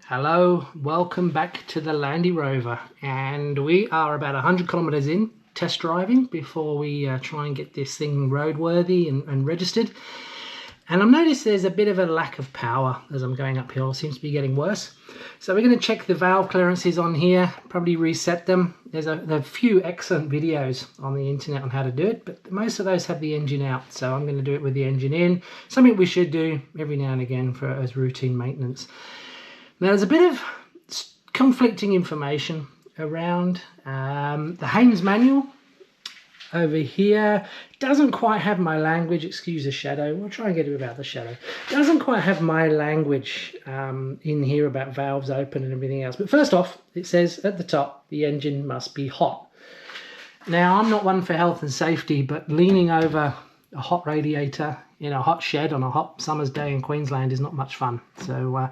Hello, welcome back to the Landy Rover, and we are about 100 kilometers in test driving before we try and get this thing roadworthy and registered. And I've noticed there's a bit of a lack of power as I'm going uphill. It seems to be getting worse. So we're going to check the valve clearances on here, probably reset them. There's a few excellent videos on the internet on how to do it, but most of those have the engine out. So I'm going to do it with the engine in, something we should do every now and again as routine maintenance. Now there's a bit of conflicting information around the Haynes manual over here. Doesn't quite have my language, excuse the shadow, we'll try and get it without the shadow. Doesn't quite have my language in here about valves open and everything else. But first off, it says at the top, the engine must be hot. Now I'm not one for health and safety, but leaning over a hot radiator in a hot shed on a hot summer's day in Queensland is not much fun. So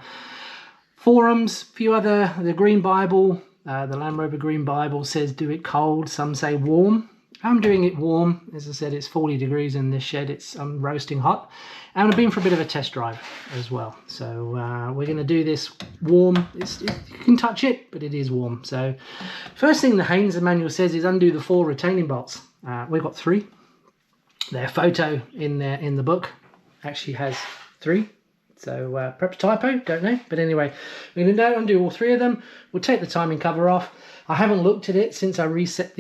forums, few other, the Green Bible, the Land Rover Green Bible says do it cold, some say warm. I'm doing it warm. As I said, it's 40 degrees in this shed. I'm roasting hot. And I've been for a bit of a test drive as well. So we're going to do this warm. You can touch it, but it is warm. So first thing the Haynes manual says is undo the 4 retaining bolts. We've got 3. Their photo in the book actually has 3. So perhaps typo, don't know. But anyway, we're going to undo all 3 of them. We'll take the timing cover off. I haven't looked at it since I reset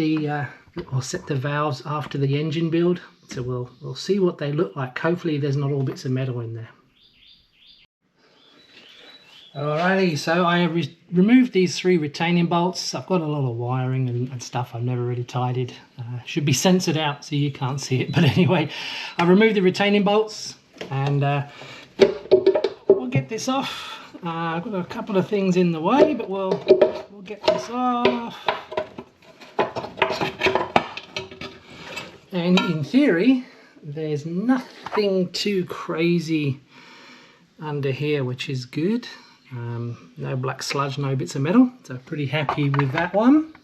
set the valves after the engine build. So we'll see what they look like. Hopefully there's not all bits of metal in there. Alrighty, so I have removed these 3 retaining bolts. I've got a lot of wiring and stuff I've never really tidied. Should be censored out so you can't see it. But anyway, I removed the retaining bolts and we'll get this off. I've got a couple of things in the way, but we'll get this off. And in theory, there's nothing too crazy under here, which is good. No black sludge, no bits of metal, so pretty happy with that one.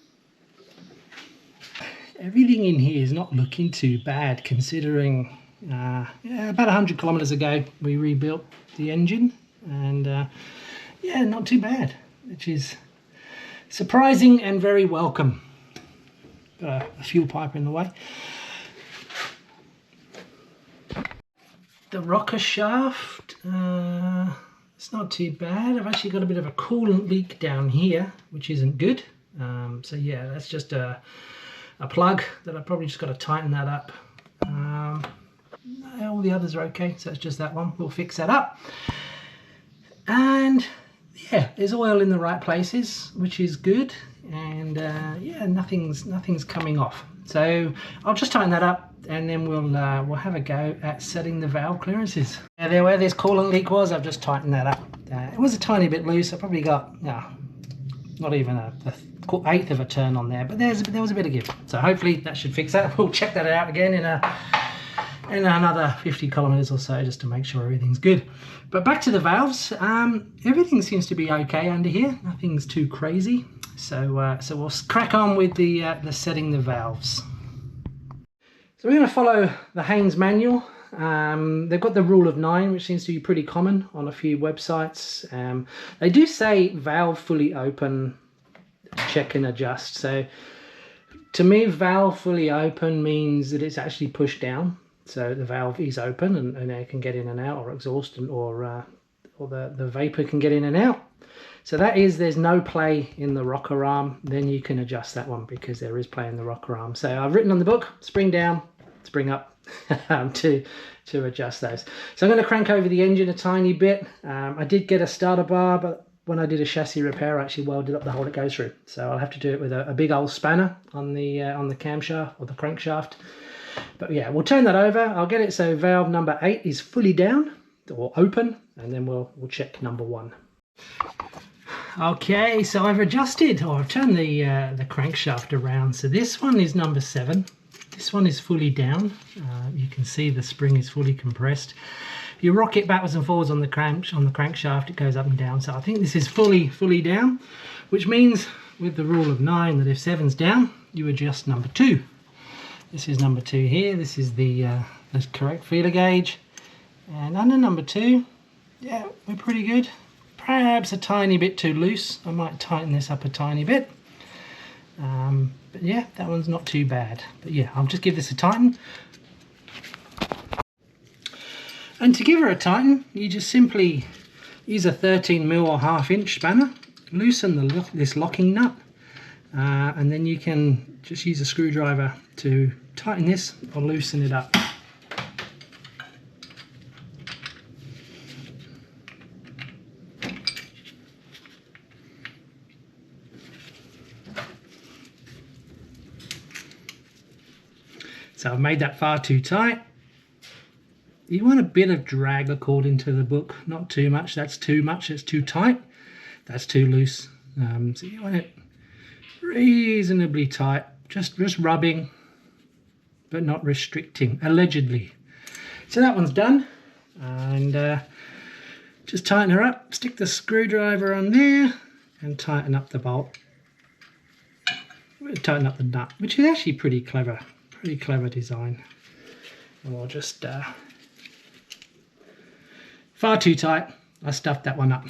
Everything in here is not looking too bad, considering about 100 kilometers ago we rebuilt the engine, and yeah, not too bad, which is surprising and very welcome. Got a fuel pipe in the way. The rocker shaft, it's not too bad. I've actually got a bit of a coolant leak down here, which isn't good. So yeah, that's just a plug that I probably just got to tighten that up. All the others are okay, so it's just that one. We'll fix that up. And yeah, there's oil in the right places, which is good. And yeah, nothing's coming off. So I'll just tighten that up, and then we'll have a go at setting the valve clearances. Now there where this coolant leak was, I've just tightened that up. It was a tiny bit loose. I probably got not even a 1/8 of a turn on there, but there was a bit of give. So hopefully that should fix that. We'll check that out again in another 50 kilometers or so, just to make sure everything's good. But back to the valves. Everything seems to be okay under here. Nothing's too crazy. So we'll crack on with the setting the valves. So we're going to follow the Haynes manual. They've got the rule of 9, which seems to be pretty common on a few websites. They do say valve fully open, check and adjust. So to me, valve fully open means that it's actually pushed down. So the valve is open and air can get in and out, or exhaust or the vapor can get in and out. So that is, there's no play in the rocker arm. Then you can adjust that one because there is play in the rocker arm. So I've written on the book, spring down, spring up to adjust those. So I'm going to crank over the engine a tiny bit. I did get a starter bar, but when I did a chassis repair, I actually welded up the hole it goes through. So I'll have to do it with a big old spanner on the camshaft or the crankshaft. But yeah, we'll turn that over. I'll get it so valve number 8 is fully down or open, and then we'll check number 1. Okay, so I've adjusted, or I've turned the crankshaft around. So this one is number 7. This one is fully down. You can see the spring is fully compressed. If you rock it backwards and forwards on the crankshaft, it goes up and down. So I think this is fully down, which means with the rule of 9 that if 7's down, you adjust number 2. This is number 2 here. This is the correct feeler gauge, and under number 2, yeah, we're pretty good. perhaps a tiny bit too loose. I might tighten this up a tiny bit. But yeah, that one's not too bad. But yeah, I'll just give this a tighten. And to give her a tighten, you just simply use a 13mm or 1/2 inch spanner, loosen this locking nut, and then you can just use a screwdriver to tighten this or loosen it up. So I've made that far too tight. You want a bit of drag according to the book, not too much. That's too much, it's too tight. That's too loose. So you want it reasonably tight, just rubbing, but not restricting, allegedly. So that one's done. And just tighten her up, stick the screwdriver on there and tighten up the bolt. Tighten up the nut, which is actually pretty clever design. And we'll just far too tight. I stuffed that one up.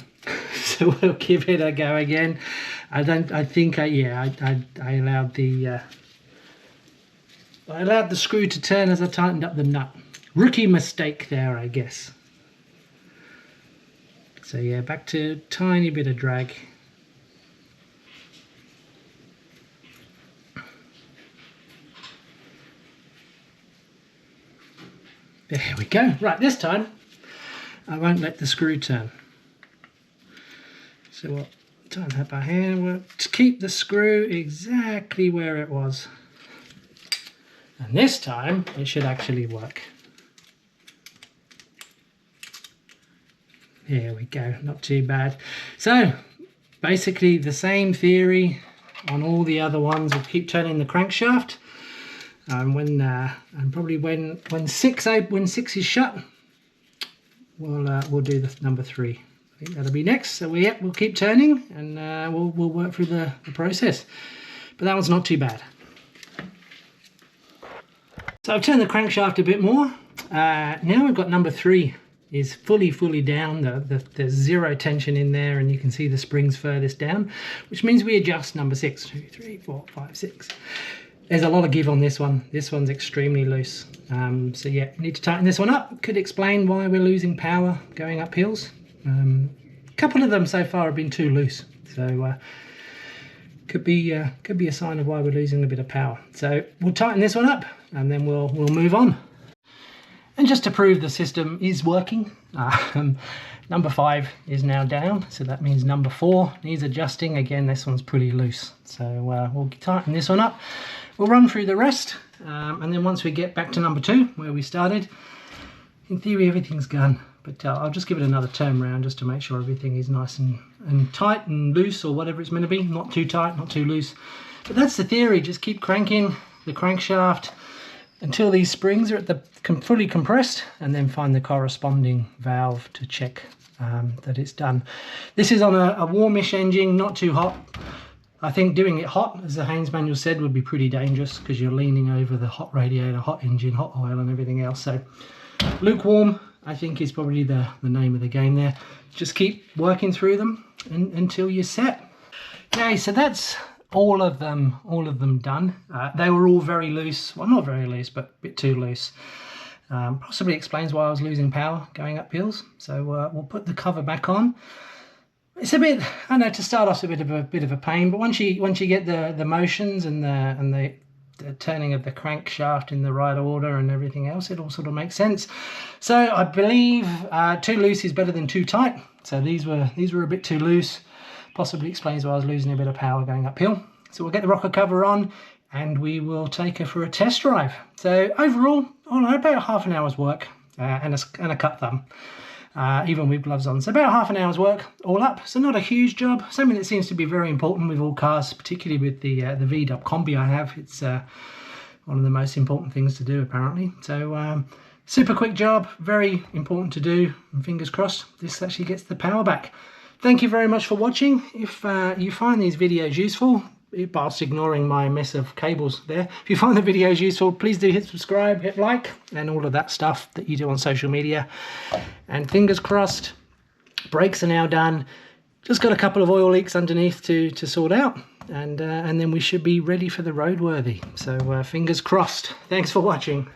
So we'll give it a go again. I think I allowed the screw to turn as I tightened up the nut. Rookie mistake there, I guess. So yeah, back to a tiny bit of drag. There we go. Right, this time I won't let the screw turn. So we'll tighten that by hand. We'll keep the screw exactly where it was. And this time it should actually work. There we go, not too bad. So basically the same theory on all the other ones. We'll keep turning the crankshaft. And probably when six is shut, we'll do the number 3. I think that'll be next. So we'll keep turning and we'll work through the process. But that one's not too bad. So I've turned the crankshaft a bit more. Now we've got number 3 is fully down. There's zero tension in there, and you can see the springs furthest down, which means we adjust number 6. 2, 3, 4, 5, 6. There's a lot of give on this one. This one's extremely loose. So yeah, we need to tighten this one up. Could explain why we're losing power going up hills. A couple of them so far have been too loose. So could be a sign of why we're losing a bit of power. So we'll tighten this one up and then we'll move on. And just to prove the system is working, number 5 is now down, so that means number 4 needs adjusting. Again, this one's pretty loose, so we'll tighten this one up. We'll run through the rest, and then once we get back to number 2, where we started, in theory everything's gone. But I'll just give it another turn round just to make sure everything is nice and tight and loose, or whatever it's meant to be. Not too tight, not too loose. But that's the theory. Just keep cranking the crankshaft until these springs are at the fully compressed, and then find the corresponding valve to check that it's done. This is on a warmish engine, not too hot. I think doing it hot, as the Haynes manual said, would be pretty dangerous because you're leaning over the hot radiator, hot engine, hot oil and everything else. So lukewarm, I think, is probably the name of the game there. Just keep working through them until you're set. Okay, so that's all of them done. They were all very loose. Well, not very loose, but a bit too loose. Possibly explains why I was losing power going up hills. So we'll put the cover back on. It's a bit, I know, to start off, it's a bit of a pain, but once you get the motions and the turning of the crankshaft in the right order and everything else, it all sort of makes sense. So I believe too loose is better than too tight. So these were a bit too loose. Possibly explains why I was losing a bit of power going uphill. So we'll get the rocker cover on and we will take her for a test drive. So overall, about half an hour's work and a cut thumb. Even with gloves on. So about half an hour's work all up. So not a huge job. Something that seems to be very important with all cars, particularly with the V-Dub Combi I have. It's one of the most important things to do, apparently. So super quick job, very important to do. And fingers crossed, this actually gets the power back. Thank you very much for watching. If you find these videos useful, whilst ignoring my mess of cables there, if you find the videos useful, please do hit subscribe, hit like, and all of that stuff that you do on social media. And fingers crossed, Brakes are now done. Just got a couple of oil leaks underneath to sort out, and then we should be ready for the roadworthy. So fingers crossed. Thanks for watching.